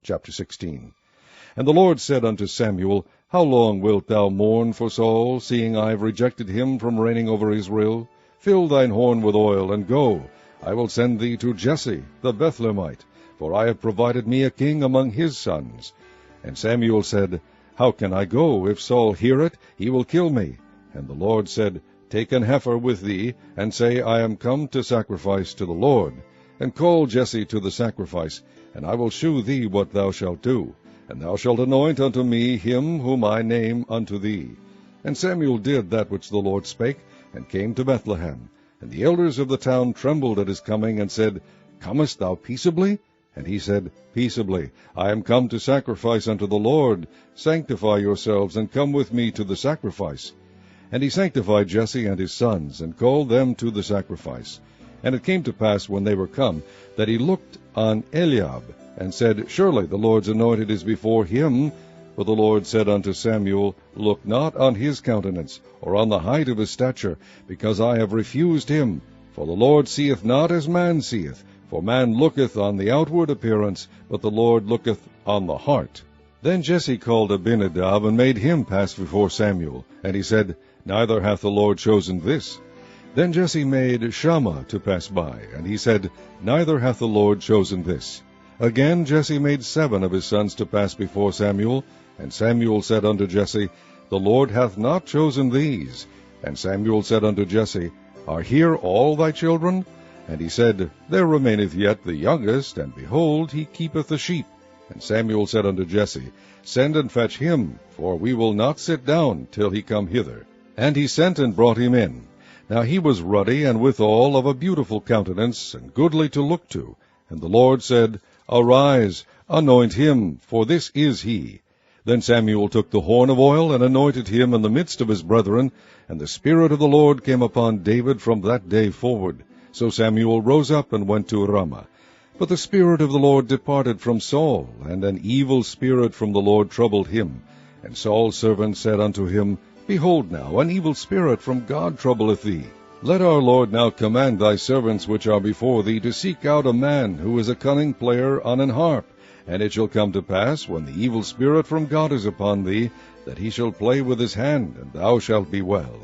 Chapter 16. And the Lord said unto Samuel, How long wilt thou mourn for Saul, seeing I have rejected him from reigning over Israel? Fill thine horn with oil, and go. I will send thee to Jesse the Bethlehemite, for I have provided me a king among his sons. And Samuel said, How can I go? If Saul hear it, he will kill me. And the Lord said, Take an heifer with thee, and say, I am come to sacrifice to the Lord. And call Jesse to the sacrifice, and I will shew thee what thou shalt do. And thou shalt anoint unto me him whom I name unto thee. And Samuel did that which the Lord spake, and came to Bethlehem. And the elders of the town trembled at his coming, and said, Comest thou peaceably? And he said, Peaceably. I am come to sacrifice unto the Lord. Sanctify yourselves, and come with me to the sacrifice. And he sanctified Jesse and his sons, and called them to the sacrifice. And it came to pass, when they were come, that he looked on Eliab, and said, Surely the Lord's anointed is before him. But the Lord said unto Samuel, Look not on his countenance, or on the height of his stature, because I have refused him. For the Lord seeth not as man seeth. For man looketh on the outward appearance, but the Lord looketh on the heart. Then Jesse called Abinadab, and made him pass before Samuel. And he said, Neither hath the Lord chosen this. Then Jesse made Shama to pass by, and he said, Neither hath the Lord chosen this. Again Jesse made 7 of his sons to pass before Samuel. And Samuel said unto Jesse, The Lord hath not chosen these. And Samuel said unto Jesse, Are here all thy children? And he said, There remaineth yet the youngest, and behold, he keepeth the sheep. And Samuel said unto Jesse, Send and fetch him, for we will not sit down till he come hither. And he sent and brought him in. Now he was ruddy, and withal of a beautiful countenance, and goodly to look to. And the Lord said, Arise, anoint him, for this is he. Then Samuel took the horn of oil, and anointed him in the midst of his brethren. And the Spirit of the Lord came upon David from that day forward. So Samuel rose up and went to Rama. But the Spirit of the Lord departed from Saul, and an evil spirit from the Lord troubled him. And Saul's servant said unto him, Behold now, an evil spirit from God troubleth thee. Let our Lord now command thy servants which are before thee to seek out a man who is a cunning player on an harp. And it shall come to pass, when the evil spirit from God is upon thee, that he shall play with his hand, and thou shalt be well.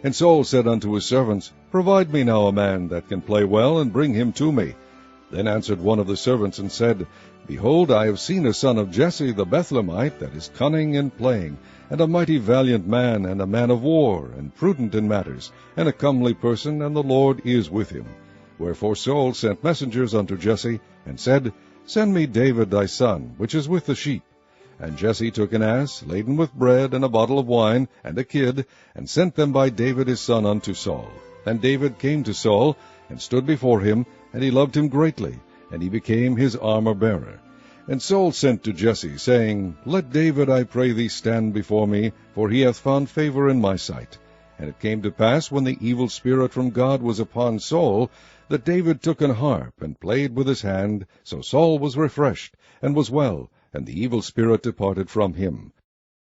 And Saul said unto his servants, Provide me now a man that can play well, and bring him to me. Then answered one of the servants, and said, Behold, I have seen a son of Jesse the Bethlehemite, that is cunning in playing, and a mighty valiant man, and a man of war, and prudent in matters, and a comely person, and the Lord is with him. Wherefore Saul sent messengers unto Jesse, and said, Send me David thy son, which is with the sheep. And Jesse took an ass, laden with bread, and a bottle of wine, and a kid, and sent them by David his son unto Saul. And David came to Saul, and stood before him, and he loved him greatly, and he became his armor-bearer. And Saul sent to Jesse, saying, Let David, I pray thee, stand before me, for he hath found favor in my sight. And it came to pass, when the evil spirit from God was upon Saul, that David took an harp, and played with his hand. So Saul was refreshed, and was well, and the evil spirit departed from him.